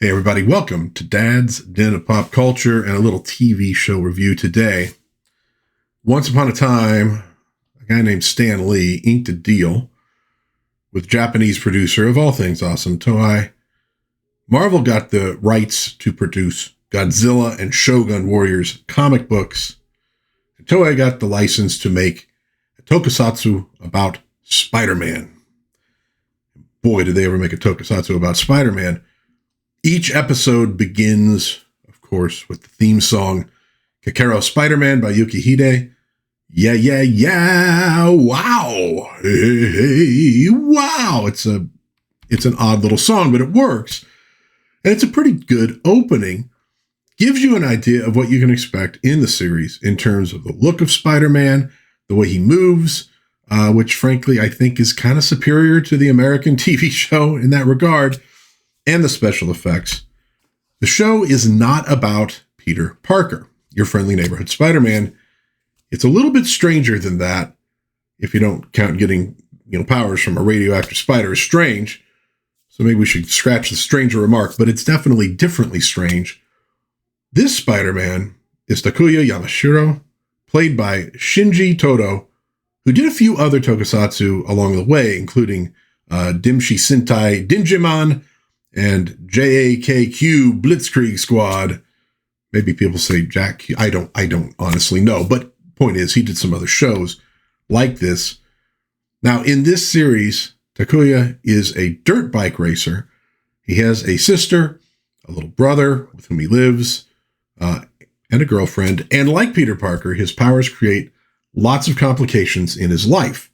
Hey everybody, welcome to Dad's Den of Pop Culture and a little TV show review today. Once upon a time, a guy named Stan Lee inked a deal with Japanese producer of all things awesome, Toei. Marvel got the rights to produce Godzilla and Shogun Warriors comic books. And Toei got the license to make a Tokusatsu about Spider-Man. Boy, did they ever make a Tokusatsu about Spider-Man. Each episode begins, of course, with the theme song, Kakero Spider-Man by Yukihide. Yeah, yeah, yeah, wow, hey, hey, wow. It's an odd little song, but it works. And it's a pretty good opening. Gives you an idea of what you can expect in the series in terms of the look of Spider-Man, the way he moves, which frankly I think is kind of superior to the American TV show in that regard, and the special effects. The show is not about Peter Parker, your friendly neighborhood Spider-Man. It's a little bit stranger than that, if you don't count getting powers from a radioactive spider is strange. So maybe we should scratch the stranger remark, but it's definitely differently strange. This Spider-Man is Takuya Yamashiro, played by Shinji Todo, who did a few other tokusatsu along the way, including Dimshi Sentai Dinjimon and JAKQ Blitzkrieg Squad. Maybe people say Jack. I don't honestly know, but point is he did some other shows like this. Now in this series, Takuya is a dirt bike racer. He has a sister, a little brother with whom he lives, and a girlfriend. And like Peter Parker, his powers create lots of complications in his life.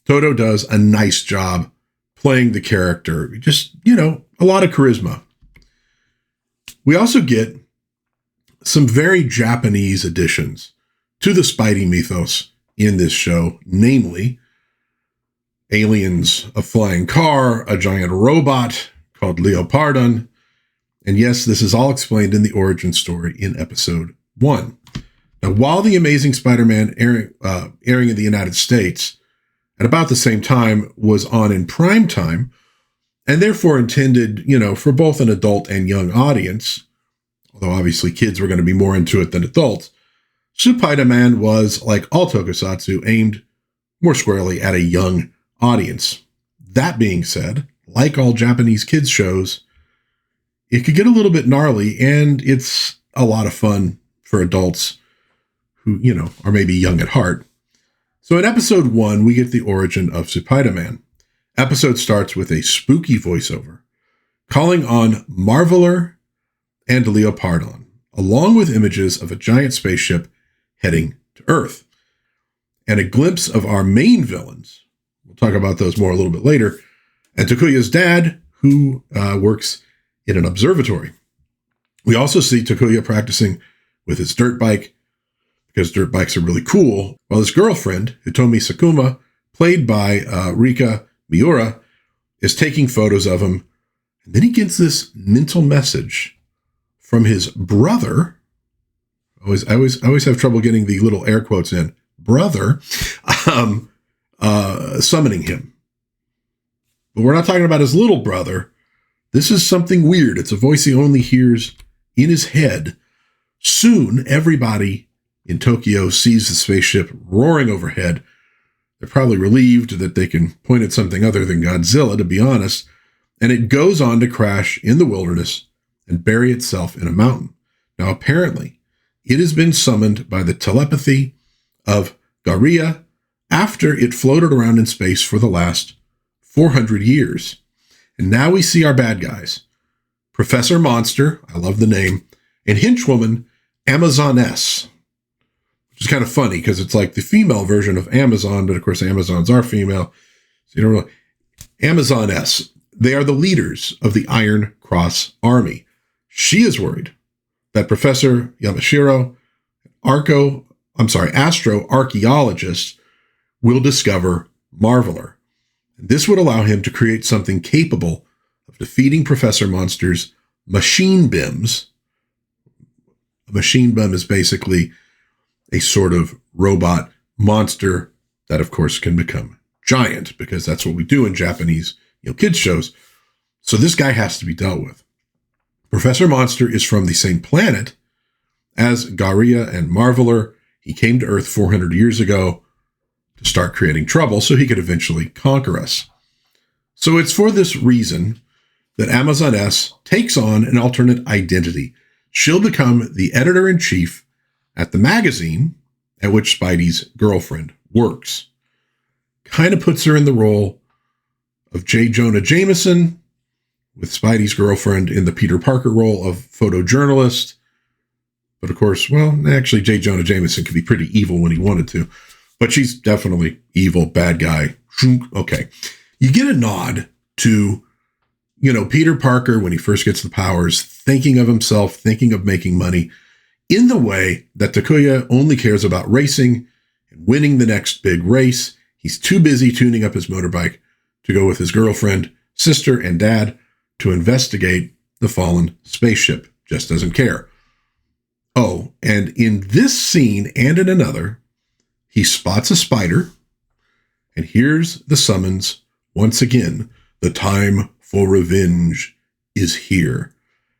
Toto does a nice job playing the character. Just, a lot of charisma. We also get some very Japanese additions to the Spidey mythos in this show, namely aliens, a flying car, a giant robot called Leopardon. And yes, this is all explained in the origin story in episode 1. Now, while The Amazing Spider-Man airing in the United States at about the same time was on in prime time, and therefore intended, for both an adult and young audience, although obviously kids were going to be more into it than adults, Supaidaman was, like all tokusatsu, aimed more squarely at a young audience. That being said, like all Japanese kids shows, it could get a little bit gnarly, and it's a lot of fun for adults who, are maybe young at heart. So in episode 1, we get the origin of Supaidaman. Episode starts with a spooky voiceover calling on Marveler and Leopardon, along with images of a giant spaceship heading to Earth, and a glimpse of our main villains. We'll talk about those more a little bit later, and Takuya's dad, who works in an observatory. We also see Takuya practicing with his dirt bike, because dirt bikes are really cool, while his girlfriend, Hitomi Sakuma, played by Rika Miura, is taking photos of him. And then he gets this mental message from his brother. I always have trouble getting the little air quotes in. Brother, summoning him. But we're not talking about his little brother. This is something weird. It's a voice he only hears in his head. Soon, everybody in Tokyo sees the spaceship roaring overhead. They're probably relieved that they can point at something other than Godzilla, to be honest, and it goes on to crash in the wilderness and bury itself in a mountain. Now, apparently, it has been summoned by the telepathy of Garia after it floated around in space for the last 400 years. And now we see our bad guys. Professor Monster, I love the name, and henchwoman Amazoness. Which is kind of funny because it's like the female version of Amazon, but of course Amazons are female. So you don't really. Amazoness. They are the leaders of the Iron Cross Army. She is worried that Professor Yamashiro, astro-archaeologist, will discover Marveler. This would allow him to create something capable of defeating Professor Monster's machine bims. A machine bim is basically a sort of robot monster that, of course, can become giant, because that's what we do in Japanese kids shows. So this guy has to be dealt with. Professor Monster is from the same planet as Garia and Marveler. He came to Earth 400 years ago to start creating trouble so he could eventually conquer us. So it's for this reason that Amazon S takes on an alternate identity. She'll become the editor-in-chief at the magazine at which Spidey's girlfriend works. Kind of puts her in the role of J. Jonah Jameson, with Spidey's girlfriend in the Peter Parker role of photojournalist. But of course, well, actually, J. Jonah Jameson could be pretty evil when he wanted to. But she's definitely evil, bad guy. Okay. You get a nod to, Peter Parker, when he first gets the powers, thinking of himself, thinking of making money, in the way that Takuya only cares about racing and winning the next big race. He's too busy tuning up his motorbike to go with his girlfriend, sister, and dad to investigate the fallen spaceship. Just doesn't care. Oh, and in this scene and in another, he spots a spider and hears the summons once again. The time for revenge is here.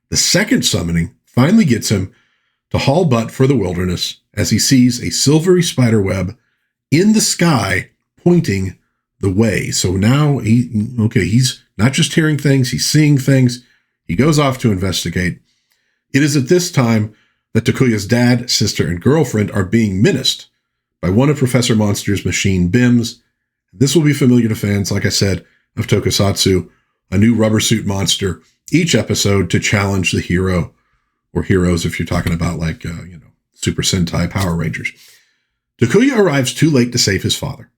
The second summoning finally gets him to haul butt for the wilderness as he sees a silvery spider web in the sky pointing the way. So now he's not just hearing things, he's seeing things. He goes off to investigate. It is at this time that Takuya's dad, sister, and girlfriend are being menaced by one of Professor Monster's machine BIMs. This will be familiar to fans, like I said, of Tokusatsu, a new rubber suit monster, each episode to challenge the hero, or heroes if you're talking about Super Sentai Power Rangers. Takuya arrives too late to save his father.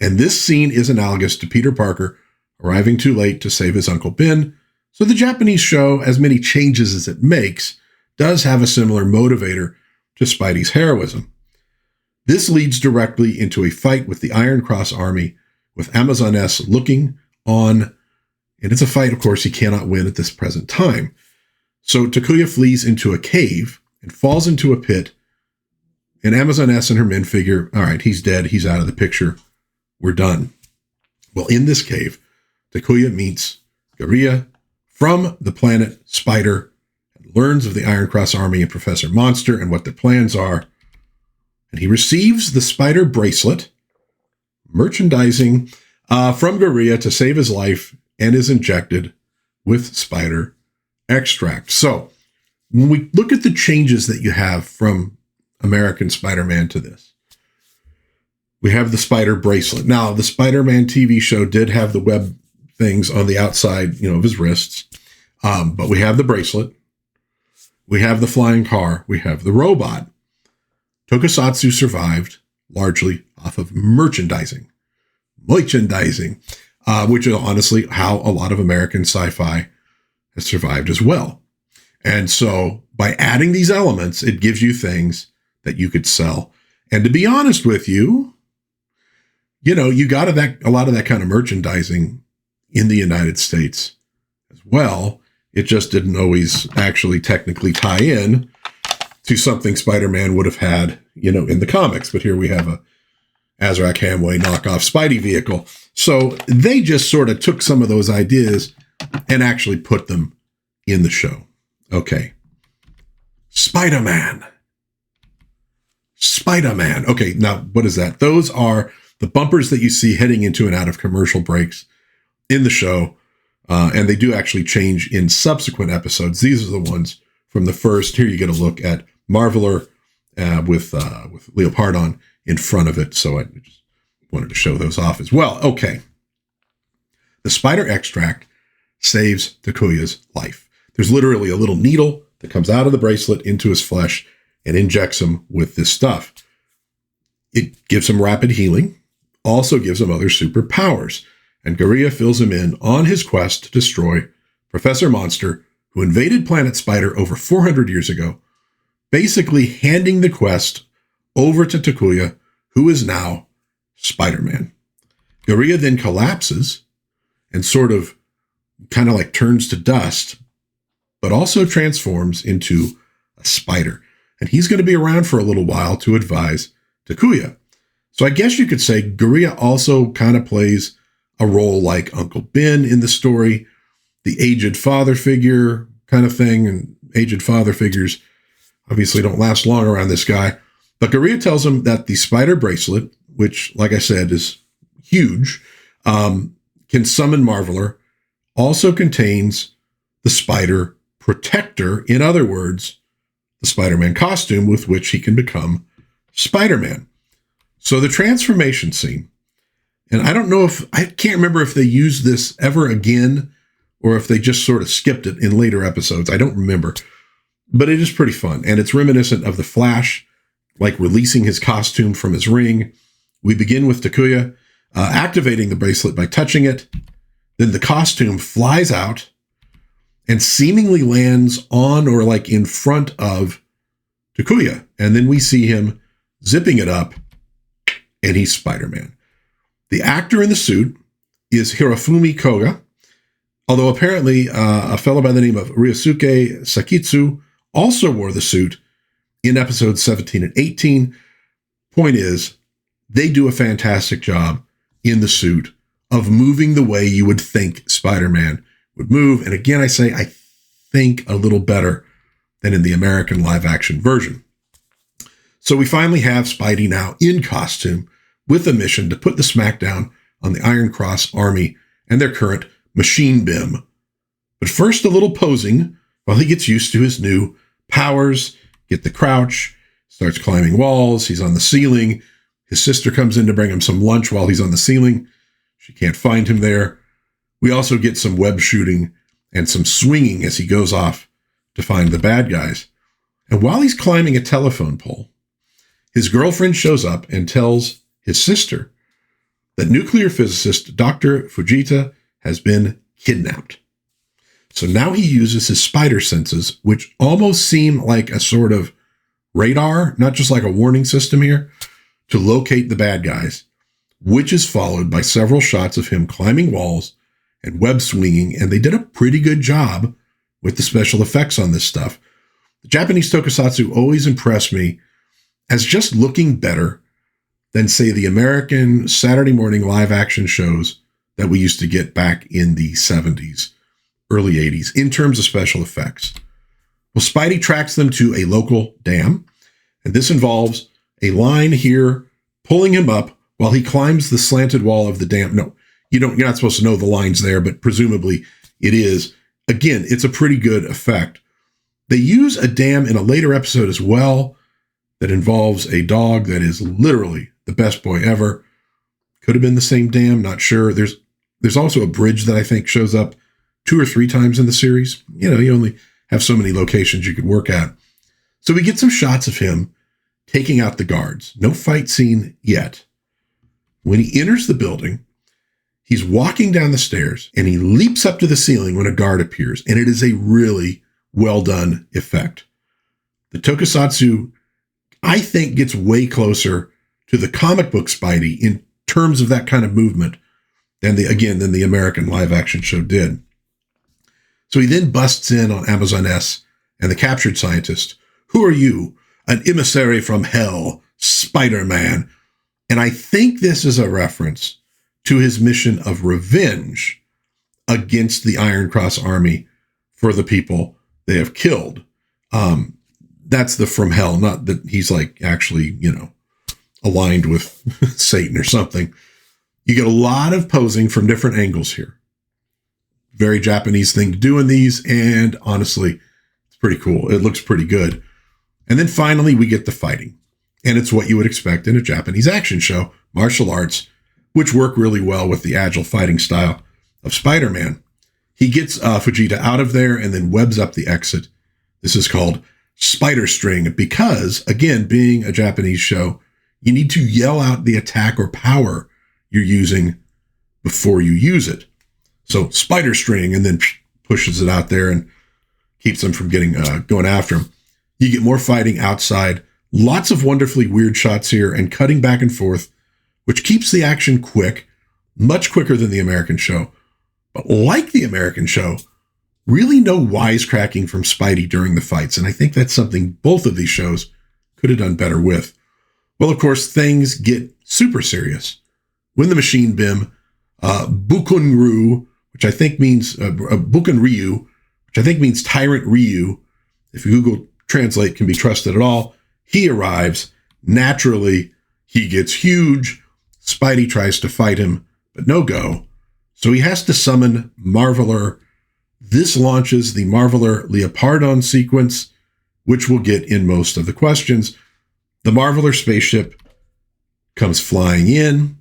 And this scene is analogous to Peter Parker arriving too late to save his Uncle Ben. So the Japanese show, as many changes as it makes, does have a similar motivator to Spidey's heroism. This leads directly into a fight with the Iron Cross army, with Amazon S looking on. And it's a fight, of course, he cannot win at this present time. So Takuya flees into a cave and falls into a pit. And Amazon S and her men figure, all right, he's dead. He's out of the picture. We're done. Well, in this cave, Takuya meets Garia from the planet Spider and learns of the Iron Cross Army and Professor Monster and what their plans are. And he receives the Spider bracelet, merchandising from Garia to save his life, and is injected with Spider extract. So when we look at the changes that you have from American Spider-Man to this, we have the Spider bracelet. Now, the Spider-Man TV show did have the web things on the outside, of his wrists. But we have the bracelet. We have the flying car. We have the robot. Tokusatsu survived largely off of merchandising, which is honestly how a lot of American sci-fi has survived as well. And so by adding these elements, it gives you things that you could sell. And to be honest with you, you got a lot of that kind of merchandising in the United States as well. It just didn't always actually technically tie in to something Spider-Man would have had, in the comics. But here we have a Azrak Hamway knockoff Spidey vehicle. So they just sort of took some of those ideas and actually put them in the show. Okay. Spider-Man. Okay, now what is that? Those are the bumpers that you see heading into and out of commercial breaks in the show. And they do actually change in subsequent episodes. These are the ones from the first. Here you get a look at Marveler with Leopardon in front of it. So I just wanted to show those off as well. Okay. The spider extract saves Takuya's life. There's literally a little needle that comes out of the bracelet into his flesh and injects him with this stuff. It gives him rapid healing, also gives him other superpowers. And Garia fills him in on his quest to destroy Professor Monster, who invaded Planet Spider over 400 years ago, basically handing the quest over to Takuya, who is now Spider-Man. Garia then collapses and sort of kind of like turns to dust, but also transforms into a spider. And he's going to be around for a little while to advise Takuya. So I guess you could say Garia also kind of plays a role like Uncle Ben in the story, the aged father figure, kind of thing, and aged father figures obviously don't last long around this guy. But Gurria tells him that the spider bracelet, which, like I said, is huge, can summon Marveler, also contains the spider protector. In other words, the Spider-Man costume with which he can become Spider-Man. So the transformation scene, and I can't remember if they used this ever again or if they just sort of skipped it in later episodes. I don't remember, but it is pretty fun. And it's reminiscent of the Flash, like releasing his costume from his ring. We begin with Takuya activating the bracelet by touching it. Then the costume flies out and seemingly lands on or like in front of Takuya. And then we see him zipping it up, and he's Spider-Man. The actor in the suit is Hirofumi Koga, although apparently a fellow by the name of Ryosuke Sakitsu also wore the suit in episodes 17 and 18. Point is, they do a fantastic job in the suit of moving the way you would think Spider-Man would move. And again, I say, I think a little better than in the American live action version. So we finally have Spidey now in costume with a mission to put the smackdown on the Iron Cross army and their current machine BIM. But first, a little posing while he gets used to his new powers, get the crouch, starts climbing walls. He's on the ceiling. His sister comes in to bring him some lunch while he's on the ceiling. She can't find him there. We also get some web shooting and some swinging as he goes off to find the bad guys. And while he's climbing a telephone pole, his girlfriend shows up and tells his sister that nuclear physicist Dr. Fujita has been kidnapped. So now he uses his spider senses, which almost seem like a sort of radar, not just like a warning system here, to locate the bad guys, which is followed by several shots of him climbing walls and web swinging, and they did a pretty good job with the special effects on this stuff. The Japanese tokusatsu always impressed me as just looking better than, say, the American Saturday morning live action shows that we used to get back in the 70s, early 80s, in terms of special effects. Well, Spidey tracks them to a local dam, and this involves a line here pulling him up while he climbs the slanted wall of the dam. No, you're not supposed to know the line's there, but presumably it is. Again, it's a pretty good effect. They use a dam in a later episode as well that involves a dog that is literally the best boy ever. Could have been the same dam, not sure. There's also a bridge that I think shows up 2 or 3 times in the series. You only have so many locations you could work at. So we get some shots of him taking out the guards. No fight scene yet. When he enters the building, he's walking down the stairs and he leaps up to the ceiling when a guard appears. And it is a really well done effect. The tokusatsu, I think, gets way closer to the comic book Spidey in terms of that kind of movement than the American live action show did. So he then busts in on Amazon S and the captured scientist. Who are you? An emissary from hell, Spider-Man. And I think this is a reference to his mission of revenge against the Iron Cross army for the people they have killed. That's the from hell, not that he's like actually, aligned with Satan or something. You get a lot of posing from different angles here. Very Japanese thing to do in these, and honestly, it's pretty cool. It looks pretty good. And then finally, we get the fighting. And it's what you would expect in a Japanese action show, martial arts, which work really well with the agile fighting style of Spider-Man. He gets Fujita out of there and then webs up the exit. This is called Spider String because, again, being a Japanese show, you need to yell out the attack or power you're using before you use it. So Spider String, and then pushes it out there and keeps them from going after him. You get more fighting outside. Lots of wonderfully weird shots here and cutting back and forth, which keeps the action quick, much quicker than the American show. But like the American show, really no wisecracking from Spidey during the fights. And I think that's something both of these shows could have done better with. Well, of course, things get super serious when the machine BIM, Bukunryu, which I think means Bukunryu, which I think means Tyrant Ryu. If you Google Translate, can be trusted at all. He arrives. Naturally, he gets huge. Spidey tries to fight him, but no go. So he has to summon Marveler. This launches the Marveler Leopardon sequence, which we'll get in most of the questions. The Marveler spaceship comes flying in.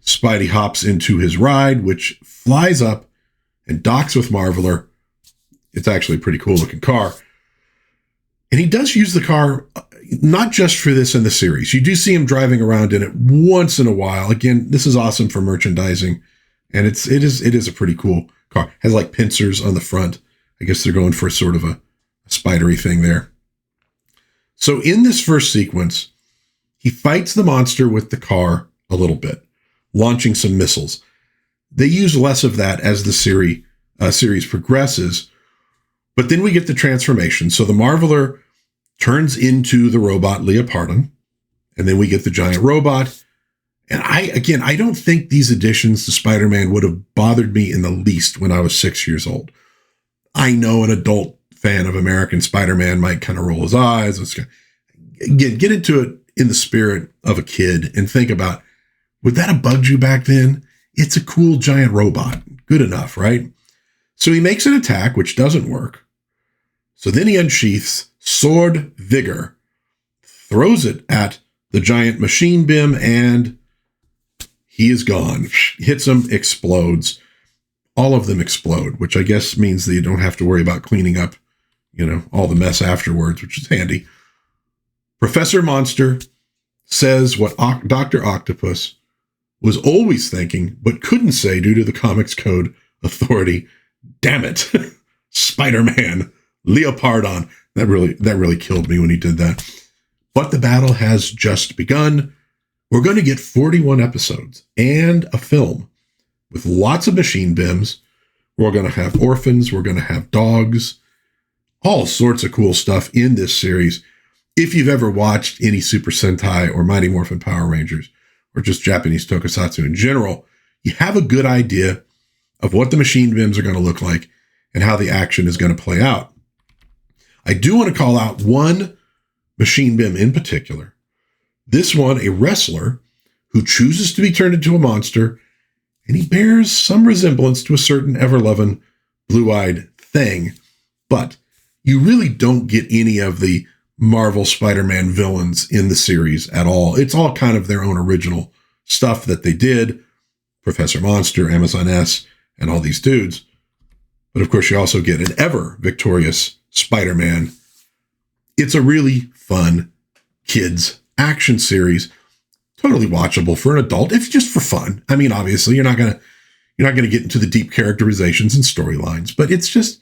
Spidey hops into his ride, which flies up and docks with Marveler. It's actually a pretty cool looking car. And he does use the car, not just for this in the series. You do see him driving around in it once in a while. Again, this is awesome for merchandising. And it is a pretty cool car. It has like pincers on the front. I guess they're going for sort of a spidery thing there. So in this first sequence, he fights the monster with the car a little bit, launching some missiles. They use less of that as the series progresses. But then we get the transformation. So the Marveler turns into the robot Leopardon, and then we get the giant robot. And I don't think these additions to Spider-Man would have bothered me in the least when I was 6 years old. I know an adult fan of American Spider-Man might kind of roll his eyes. Get into it in the spirit of a kid and think about, would that have bugged you back then? It's a cool giant robot. Good enough, right? So he makes an attack, which doesn't work. So then he unsheaths Sword Vigor, throws it at the giant machine bim, and he is gone. Hits him, explodes. All of them explode, which I guess means that you don't have to worry about cleaning up, all the mess afterwards, which is handy. Professor Monster says what Dr. Octopus was always thinking, but couldn't say due to the Comics Code Authority. Damn it. Spider-Man, Leopardon. That really killed me when he did that. But the battle has just begun. We're going to get 41 episodes and a film with lots of machine bims. We're going to have orphans. We're going to have dogs. All sorts of cool stuff in this series. If you've ever watched any Super Sentai or Mighty Morphin Power Rangers, or just Japanese tokusatsu in general, you have a good idea of what the machine bims are going to look like and how the action is going to play out. I do want to call out one machine bim in particular. This one, a wrestler who chooses to be turned into a monster, and he bears some resemblance to a certain ever-loving blue-eyed thing, but you really don't get any of the Marvel Spider-Man villains in the series at all. It's all kind of their own original stuff that they did. Professor Monster, Amazon S, and all these dudes. But of course, you also get an ever victorious Spider-Man. It's a really fun kids action series. Totally watchable for an adult. It's just for fun. I mean, obviously, you're not gonna get into the deep characterizations and storylines, but it's just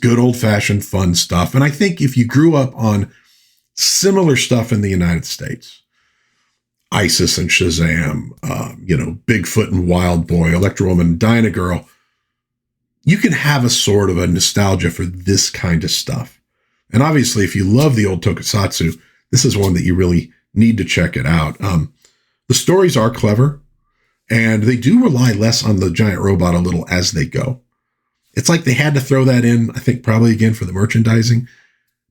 good old-fashioned fun stuff. And I think if you grew up on similar stuff in the United States, ISIS and Shazam, Bigfoot and Wildboy, Electra-Woman, Dyna-Girl, you can have a sort of a nostalgia for this kind of stuff. And obviously, if you love the old tokusatsu, this is one that you really need to check it out. The stories are clever, and they do rely less on the giant robot a little as they go. It's like they had to throw that in, I think probably again for the merchandising,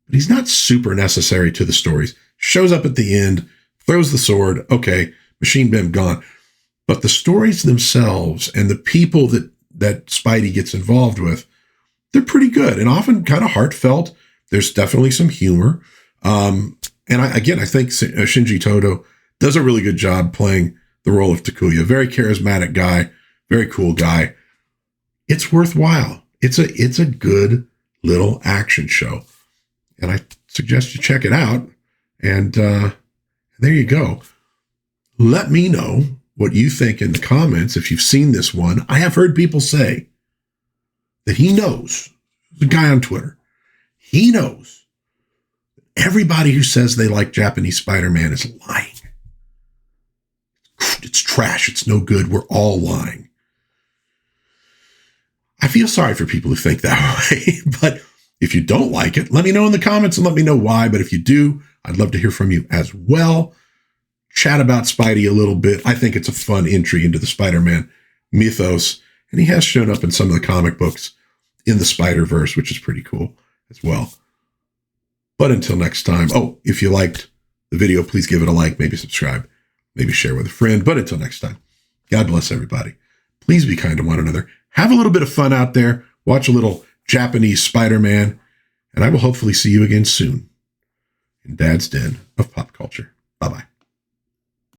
but he's not super necessary to the stories. Shows up at the end, throws the sword, okay, machine bim gone. But the stories themselves and the people that Spidey gets involved with, they're pretty good and often kind of heartfelt. There's definitely some humor. And I think Shinji Todo does a really good job playing the role of Takuya. Very charismatic guy, very cool guy. It's worthwhile. It's a good little action show. And I suggest you check it out. And there you go. Let me know what you think in the comments if you've seen this one. I have heard people say that he knows, the guy on Twitter, he knows everybody who says they like Japanese Spider-Man is lying. It's trash. It's no good. We're all lying. I feel sorry for people who think that way, but if you don't like it, let me know in the comments and let me know why. But if you do, I'd love to hear from you as well. Chat about Spidey a little bit. I think it's a fun entry into the Spider-Man mythos, and he has shown up in some of the comic books in the Spider-Verse, which is pretty cool as well. But until next time, if you liked the video, please give it a like, maybe subscribe, maybe share with a friend. But until next time, God bless everybody. Please be kind to one another. Have a little bit of fun out there. Watch a little Japanese Spider-Man. And I will hopefully see you again soon in Dad's Den of Pop Culture. Bye-bye.